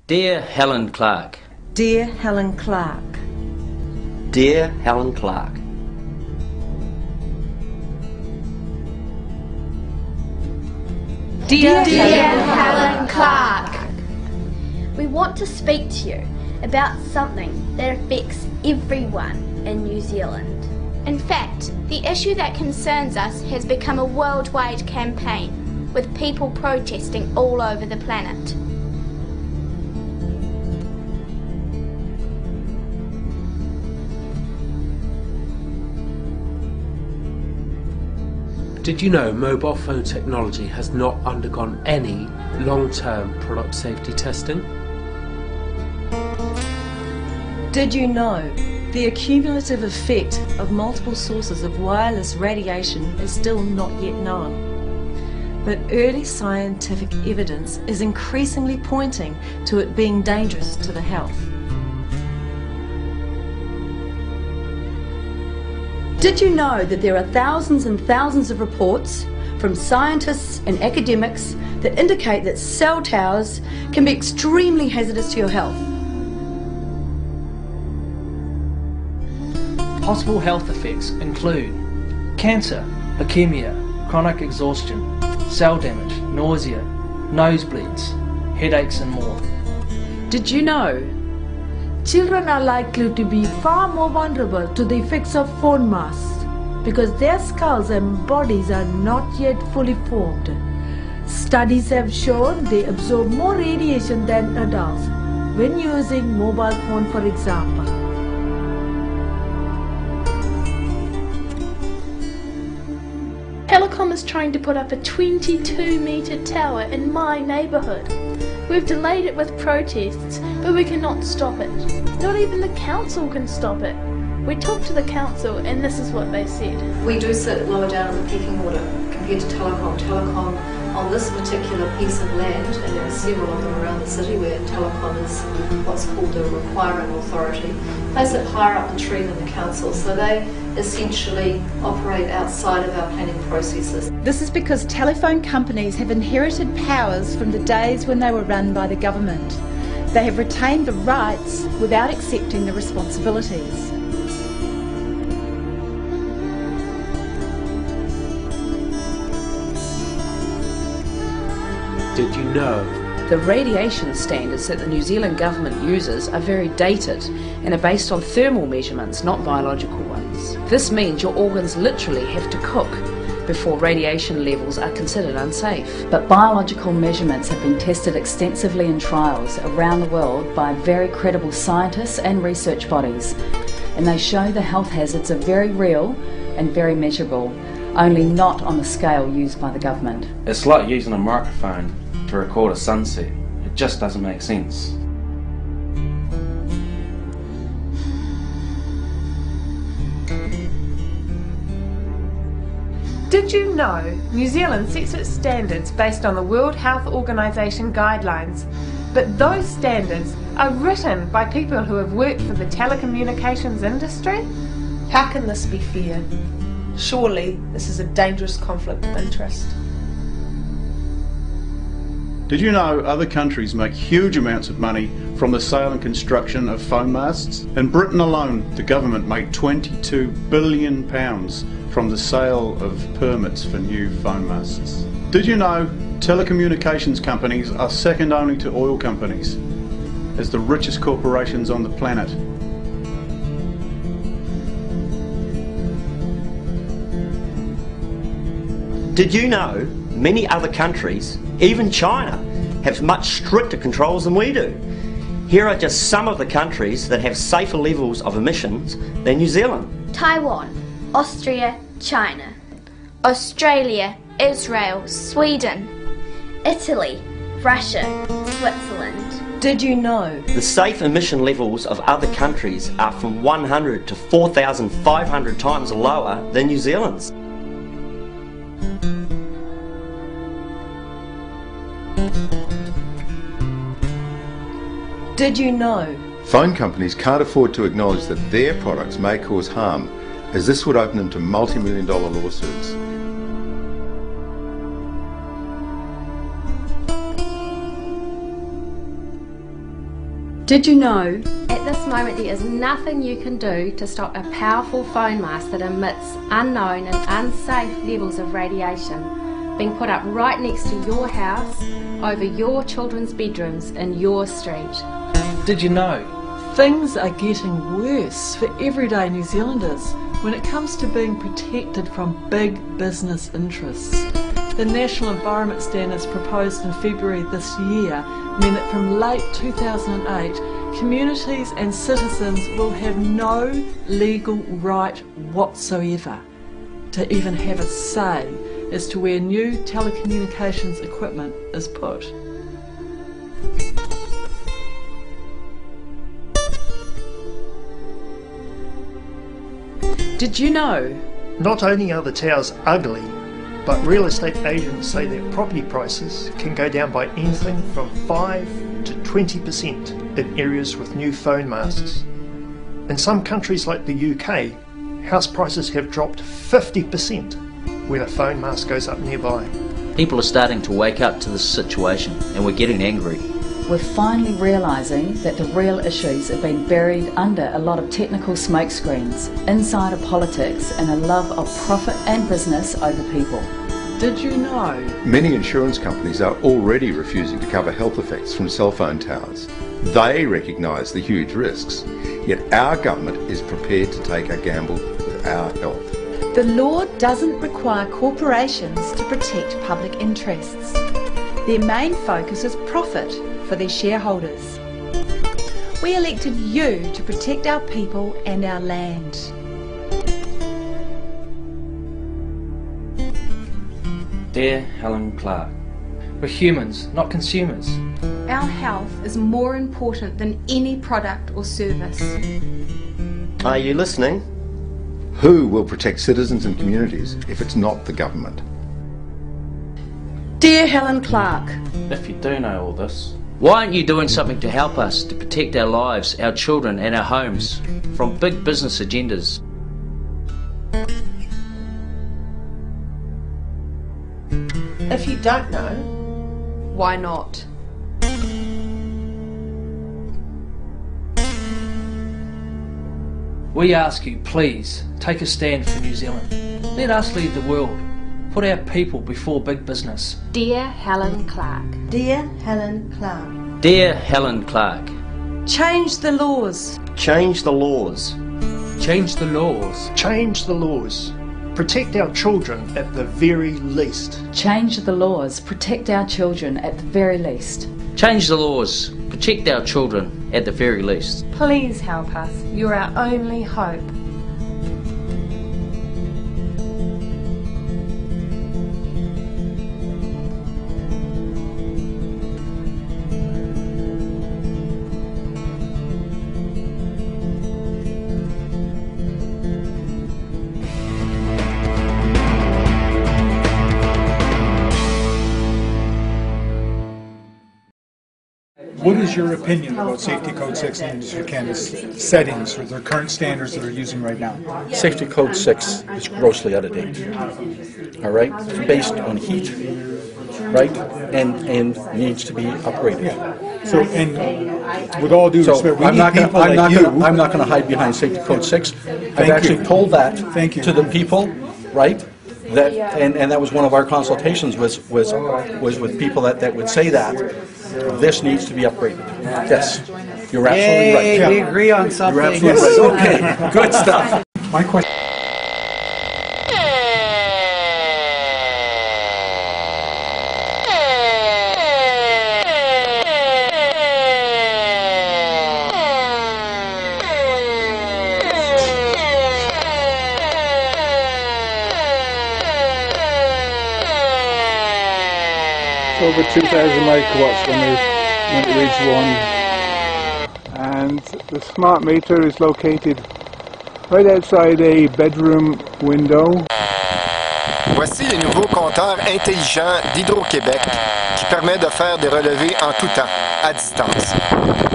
Dear Helen Clark. Dear Helen Clark. Dear Helen Clark. Dear Helen Clark. We want to speak to you about something that affects everyone in New Zealand. In fact, the issue that concerns us has become a worldwide campaign, with people protesting all over the planet. Did you know mobile phone technology has not undergone any long-term product safety testing? Did you know the accumulative effect of multiple sources of wireless radiation is still not yet known? But early scientific evidence is increasingly pointing to it being dangerous to the health. Did you know that there are thousands and thousands of reports from scientists and academics that indicate that cell towers can be extremely hazardous to your health? Possible health effects include cancer, leukemia, chronic exhaustion, cell damage, nausea, nosebleeds, headaches and more. Did you know children are likely to be far more vulnerable to the effects of phone masks because their skulls and bodies are not yet fully formed? Studies have shown they absorb more radiation than adults when using mobile phone, for example. Telecom is trying to put up a 22-metre tower in my neighbourhood. We've delayed it with protests, but we cannot stop it. Not even the council can stop it. We talked to the council and this is what they said. We do sit lower down in the pecking order compared to Telecom. Telecom on this particular piece of land, and there are several of them around the city where Telecom is what's called a requiring authority, they sit higher up the tree than the council, so they essentially operate outside of our planning processes. This is because telephone companies have inherited powers from the days when they were run by the government. They have retained the rights without accepting the responsibilities. Did you know? The radiation standards that the New Zealand government uses are very dated and are based on thermal measurements, not biological ones. This means your organs literally have to cook before radiation levels are considered unsafe. But biological measurements have been tested extensively in trials around the world by very credible scientists and research bodies, and they show the health hazards are very real and very measurable, only not on the scale used by the government. It's like using a microphone to record a sunset. It just doesn't make sense. Did you know New Zealand sets its standards based on the World Health Organization guidelines, but those standards are written by people who have worked for the telecommunications industry? How can this be fair? Surely this is a dangerous conflict of interest. Did you know other countries make huge amounts of money from the sale and construction of phone masts? In Britain alone, the government made £22 billion from the sale of permits for new phone masts. Did you know telecommunications companies are second only to oil companies as the richest corporations on the planet? Did you know many other countries, even China, have much stricter controls than we do? Here are just some of the countries that have safer levels of emissions than New Zealand. Taiwan, Austria, China, Australia, Israel, Sweden, Italy, Russia, Switzerland. Did you know the safe emission levels of other countries are from 100 to 4,500 times lower than New Zealand's? Did you know phone companies can't afford to acknowledge that their products may cause harm, as this would open them to multi-million-dollar lawsuits? Did you know? At this moment there is nothing you can do to stop a powerful phone mast that emits unknown and unsafe levels of radiation being put up right next to your house, over your children's bedrooms in your street. Did you know? Things are getting worse for everyday New Zealanders when it comes to being protected from big business interests. The National Environment Standards proposed in February this year mean that from late 2008, communities and citizens will have no legal right whatsoever to even have a say as to where new telecommunications equipment is put. Did you know? Not only are the towers ugly, but real estate agents say that property prices can go down by anything from 5 to 20% in areas with new phone masts. In some countries like the UK, house prices have dropped 50% when a phone mast goes up nearby. People are starting to wake up to this situation and we're getting angry. We're finally realising that the real issues have been buried under a lot of technical smokescreens, insider politics and a love of profit and business over people. Did you know? Many insurance companies are already refusing to cover health effects from cell phone towers. They recognise the huge risks, yet our government is prepared to take a gamble with our health. The law doesn't require corporations to protect public interests. Their main focus is profit for their shareholders. We elected you to protect our people and our land. Dear Helen Clark, we're humans, not consumers. Our health is more important than any product or service. Are you listening? Who will protect citizens and communities if it's not the government? Dear Helen Clark. If you do know all this, why aren't you doing something to help us to protect our lives, our children and our homes from big business agendas? If you don't know, why not? We ask you, please, take a stand for New Zealand. Let us lead the world. Put our people before big business. Dear Helen Clark. Dear Helen Clark. Dear Helen Clark. Change the laws. Change the laws. Change the laws. Change the laws. Protect our children at the very least. Change the laws. Protect our children at the very least. Change the laws. Protect our children at the very least. Please help us. You're our only hope. What is your opinion about Safety Code 6 and Industry Canada's settings or their current standards that they're using right now? Safety Code 6 is grossly out of date. All right? It's based on heat, right? And needs to be upgraded. So, and with all due respect, we need people like you. I'm not going to hide behind Safety Code 6. I've actually told that to the people, right? That and that was one of our consultations was with people that would say that this needs to be upgraded. Yes, you're absolutely right. Yeah. We agree on something. You're absolutely right. Okay, good stuff. My question. Over 2,000 megawatts when they reach 1, and the smart meter is located right outside a bedroom window. Voici les nouveaux compteurs intelligents d'Hydro-Québec qui permettent de faire des relevés en tout temps, à distance.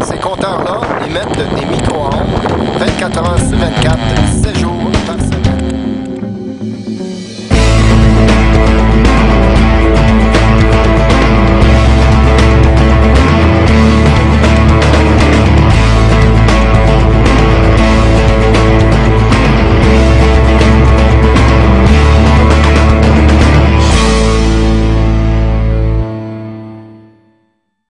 Ces compteurs-là émettent des micro-ondes 24 heures sur 24, 7